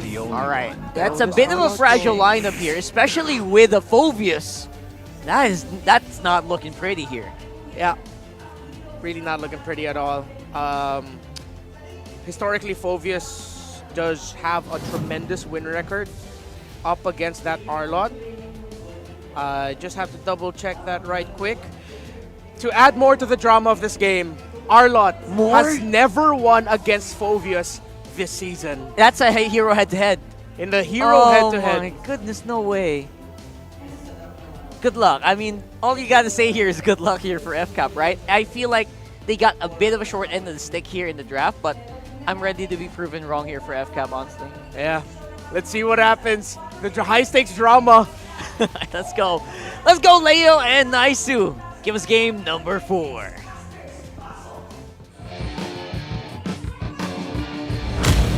Alright, that's a bit of a fragile lineup here, especially with a Phobius. That's not looking pretty here. Yeah, really not looking pretty at all. Historically, Phobius does have a tremendous win record up against that Arlot. Just have to double check that right quick. To add more to the drama of this game, Arlot has never won against Phobius this season. That's a hero head-to-head. In the hero head-to-head. Oh my goodness, no way. Good luck. I mean, all you gotta say here is good luck here for FCAP, right? I feel like they got a bit of a short end of the stick here in the draft, but I'm ready to be proven wrong here for FCAP, honestly. Yeah. Let's see what happens. The high-stakes drama. Let's go. Let's go, Leo and Naisu. Give us game number 4.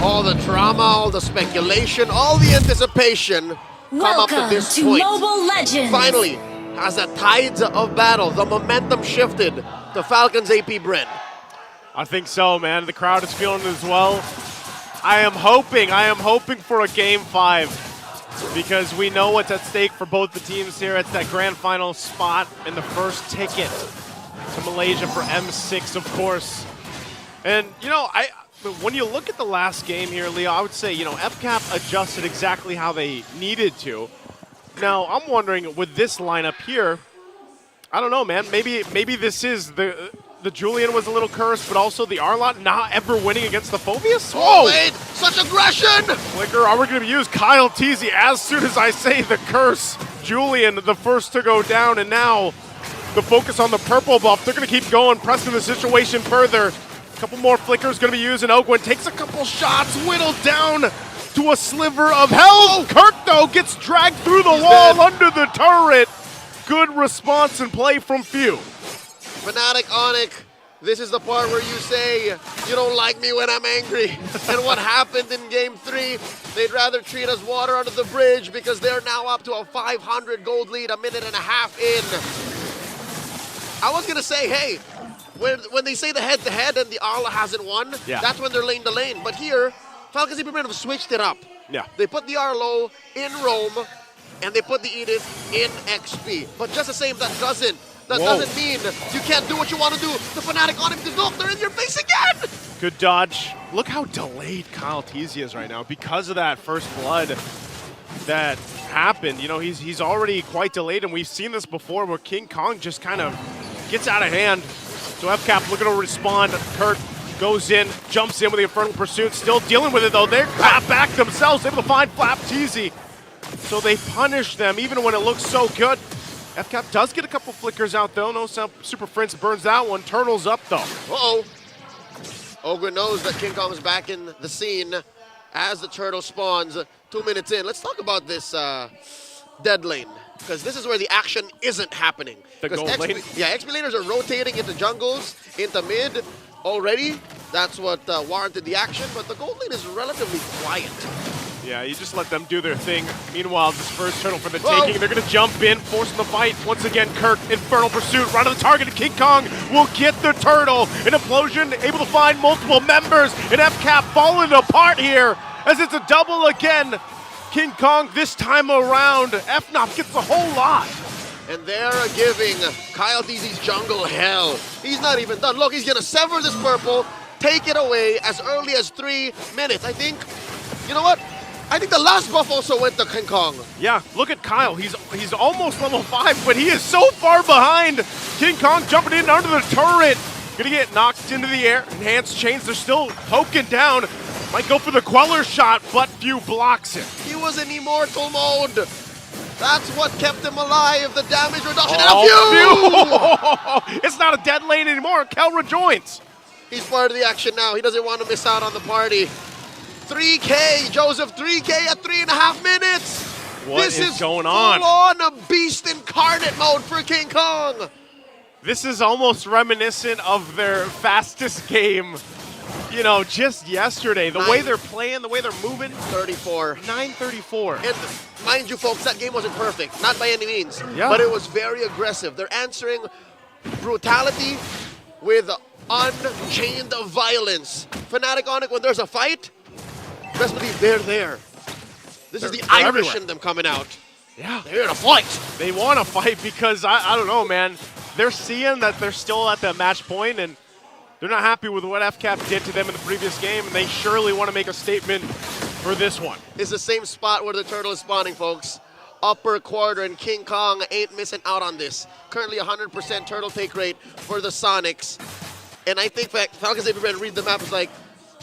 All the drama, all the speculation, all the anticipation come up to this point. Mobile Legends. Finally, as the tides of battle, the momentum shifted to Falcons AP Bren. I think so, man. The crowd is feeling it as well. I am hoping for a game 5 because we know what's at stake for both the teams here. It's that grand final spot and the first ticket to Malaysia for M6, of course. And, you know, when you look at the last game here, Leo, I would say, you know, FCAP adjusted exactly how they needed to. Now, I'm wondering, with this lineup here, I don't know, man. Maybe this is the Julian was a little cursed, but also the Arlot not ever winning against the Phobius. Whoa! Wait, such aggression! Flicker, are we going to use Kyle Teasy as soon as I say the curse? Julian, the first to go down, and now the focus on the purple buff. They're going to keep going, pressing the situation further. A couple more flickers going to be used, and Ogwin takes a couple shots, whittled down to a sliver of health. Kirk, though, gets dragged through the wall under the turret. Good response and play from Few. Fanatic Onic, this is the part where you say, you don't like me when I'm angry. And what happened in game 3, they'd rather treat us water under the bridge because they're now up to a 500 gold lead, a minute and a half in. I was going to say, hey, when they say the head-to-head and the Arla hasn't won, that's when they're lane to lane. But here, Falcons EP have switched it up. Yeah. They put the Arlo in Rome, and they put the Edith in XP. But just the same, that doesn't mean you can't do what you want to do. The Fanatic Onic, look, they're in your face again! Good dodge. Look how delayed Kyle Teasy is right now because of that first blood that happened. You know, he's already quite delayed, and we've seen this before where King Kong just kind of gets out of hand. So FCAP looking to respond. Kurt goes in, jumps in with the Infernal Pursuit, still dealing with it though. They're back themselves, able to find Flap Teasy. So they punish them even when it looks so good. FCAP does get a couple flickers out though. No Super Prince burns that one. Turtle's up though. Uh-oh. Ogre knows that King Kong is back in the scene as the turtle spawns 2 minutes in. Let's talk about this dead lane, because this is where the action isn't happening. The gold lane? Yeah, XP laners are rotating into jungles, into mid already. That's what warranted the action, but the gold lane is relatively quiet. Yeah, you just let them do their thing. Meanwhile, this first turtle for the taking, they're going to jump in, forcing the fight. Once again, Kirk, Infernal Pursuit, right on the target, and King Kong will get the turtle. An implosion, able to find multiple members, and FCAP falling apart here as it's a double again. King Kong this time around, FNOP gets a whole lot. And they're giving Kyle Teasy's jungle hell. He's not even done. Look, he's going to sever this purple, take it away as early as 3 minutes. I think, you know what? I think the last buff also went to King Kong. Yeah, look at Kyle. He's almost level 5, but he is so far behind. King Kong jumping in under the turret. Gonna get knocked into the air. Enhanced chains, they're still poking down. Might go for the Queller shot, but Few blocks it. He was in immortal mode. That's what kept him alive, the damage reduction. Few! It's not a dead lane anymore. Kel rejoins. He's part of the action now. He doesn't want to miss out on the party. 3K, Joseph, 3K at 3.5 minutes. What is going on? Full on a beast incarnate mode for King Kong. This is almost reminiscent of their fastest game, you know, just yesterday. The way they're playing, the way they're moving. 34. 9:34. And mind you, folks, that game wasn't perfect. Not by any means. Yeah. But it was very aggressive. They're answering brutality with unchained violence. Fanatic Onic, when there's a fight, best believe they're there. This is the They're Irish everywhere. in them coming out. Yeah. They're here to fight. They want to fight because, I don't know, man. They're seeing that they're still at the match point, and they're not happy with what FCAP did to them in the previous game, and they surely want to make a statement for this one. It's the same spot where the turtle is spawning, folks. Upper quarter, and King Kong ain't missing out on this. Currently 100% turtle take rate for the Sonics. And I think Falcons AP Bren read the map is like,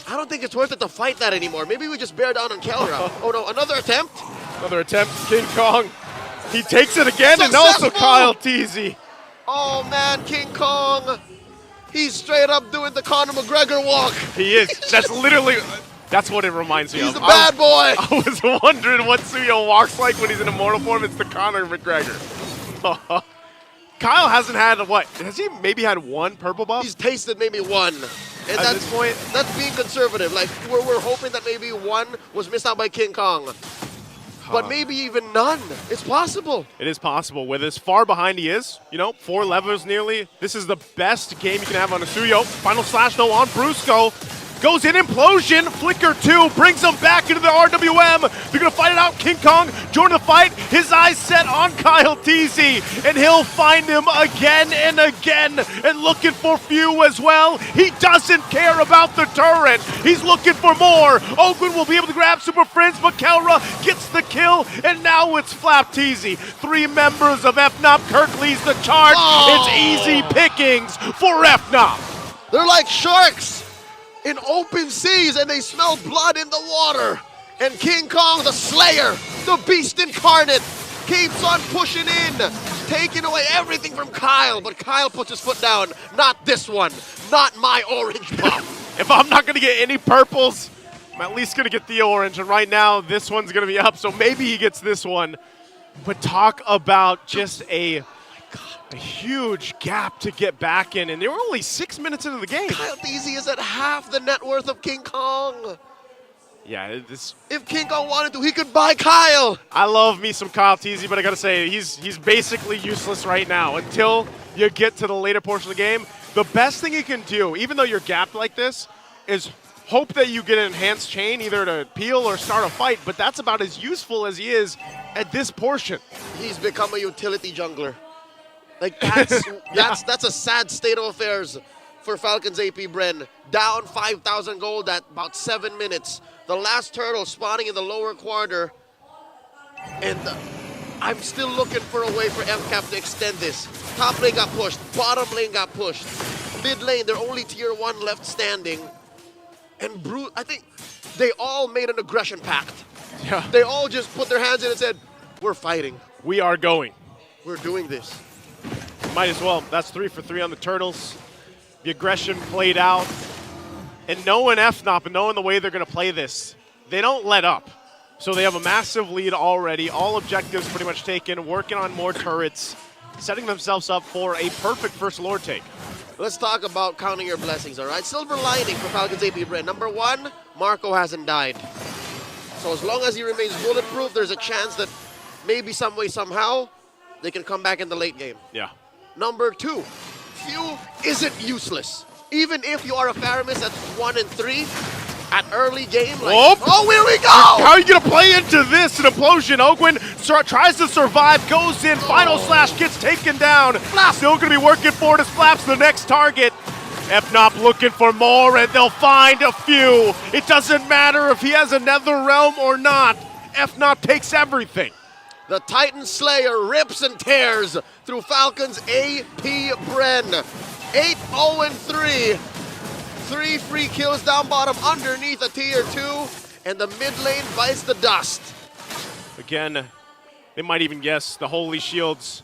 I don't think it's worth it to fight that anymore. Maybe we just bear down on Kelra. Oh no, another attempt? Another attempt, King Kong. He takes it again, and also Successful! Kyle Teasy. Oh man, King Kong. He's straight up doing the Conor McGregor walk. He is. That's literally, that's what it reminds me He's of. the bad boy. I was wondering what Suyo walks like when he's in immortal form. It's the Conor McGregor. Kyle hasn't had, what? Has he maybe had one purple buff? He's tasted maybe one. And At this point, that's being conservative. Like, we're hoping that maybe one was missed out by King Kong. But maybe even none. It's possible. it is possible. With as far behind he is, 4 levels nearly. This is the best game you can have on a Suyo. Final slash, though, on Brusco. Goes in, implosion, flicker 2, brings him back into the RWM. They're gonna fight it out. King Kong joining the fight. His eyes set on Kyle Teasy, and he'll find him again and again, and looking for few as well. He doesn't care about the turret. He's looking for more. Oakland will be able to grab Super Friends, but Kelra gets the kill, and now it's Flap Teasy. 3 members of FNOP. Kirk leads the charge. Oh. It's easy pickings for FNOP. They're like sharks in open seas, and they smell blood in the water. And King Kong, the Slayer, the Beast Incarnate, keeps on pushing in, taking away everything from Kyle. But Kyle puts his foot down. Not this one. Not my orange buff. If I'm not going to get any purples, I'm at least going to get the orange. And right now, this one's going to be up, so maybe he gets this one. But talk about just a huge gap to get back in. And they were only 6 minutes into the game. Kyle Teasy is at half the net worth of King Kong. Yeah, If King Kong wanted to, he could buy Kyle. I love me some Kyle Teasy, but I got to say, he's basically useless right now. Until you get to the later portion of the game, the best thing you can do, even though you're gapped like this, is hope that you get an enhanced chain, either to peel or start a fight, but that's about as useful as he is at this portion. He's become a utility jungler. Like, that's a sad state of affairs for Falcons AP Bren. Down 5,000 gold at about 7 minutes. The last turtle spawning in the lower quarter. And I'm still looking for a way for MCAP to extend this. Top lane got pushed. Bottom lane got pushed. Mid lane, they're only tier 1 left standing. And I think they all made an aggression pact. Yeah. They all just put their hands in and said, we're fighting. We are going. We're doing this. Might as well. That's 3 for 3 on the Turtles. The aggression played out. And knowing FNOP and knowing the way they're going to play this, they don't let up. So they have a massive lead already. All objectives pretty much taken, working on more turrets, setting themselves up for a perfect first Lord take. Let's talk about counting your blessings, all right? Silver lining for Falcons AP Bren. Number 1, Marco hasn't died. So as long as he remains bulletproof, there's a chance that maybe some way, somehow, they can come back in the late game. Yeah. Number 2, Few isn't useless. Even if you are a Faramis at 1 and 3, at early game, like, oh, here we go! How are you going to play into this? An implosion. Ogwin tries to survive, goes in, final slash, gets taken down. Still going to be working for it as Flaps the next target. FNOP looking for more, and they'll find a few. It doesn't matter if he has another realm or not. FNOP takes everything. The Titan Slayer rips and tears through Falcons AP Bren. 8-0-3. 3 free kills down bottom underneath a tier 2. And the mid lane bites the dust. Again, they might even guess the Holy Shields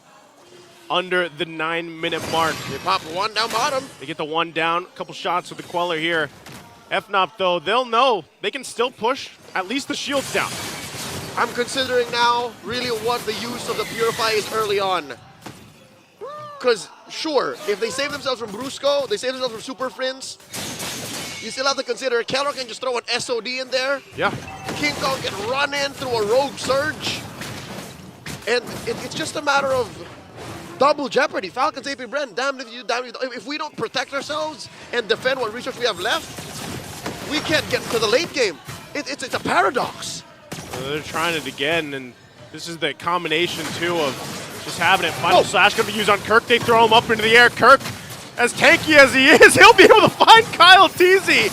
under the 9-minute mark. They pop 1 down bottom. They get the 1 down. A couple shots with the Queller here. FNOP, though, they'll know they can still push at least the shields down. I'm considering now really what the use of the Purify is early on. Because, sure, if they save themselves from Brusco, they save themselves from Super Friends, you still have to consider Kelra can just throw an SOD in there. Yeah. King Kong can run in through a rogue surge. And it's just a matter of double jeopardy. Falcons AP Bren, damn if you, if we don't protect ourselves and defend what resource we have left, we can't get to the late game. It's a paradox. They're trying it again, and this is the combination, too, of just having it. Final slash going to be used on Kirk. They throw him up into the air. Kirk, as tanky as he is, he'll be able to find Kyle Teasy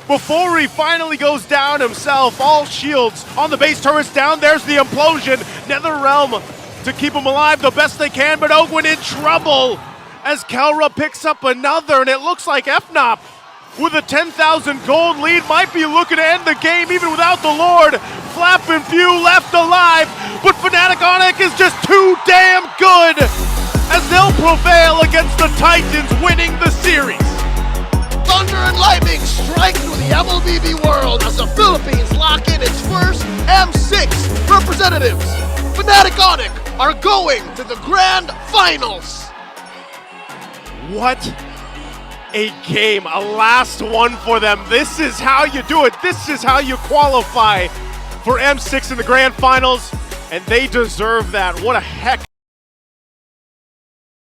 before he finally goes down himself. All shields on the base turrets down. There's the implosion. NetherRealm to keep him alive the best they can, but Ogwin in trouble as Kelra picks up another, and it looks like FNOP with a 10,000 gold lead might be looking to end the game even without the Lord. Flap and Few left alive, but Fanatic Onic is just too damn good as they'll prevail against the Titans, winning the series. Thunder and lightning strike through the MLBB world as the Philippines lock in its first M6 representatives. Fanatic Onic are going to the grand finals. What a game, a last one for them. This is how you do it. This is how you qualify for M6 in the grand finals, and they deserve that. What a heck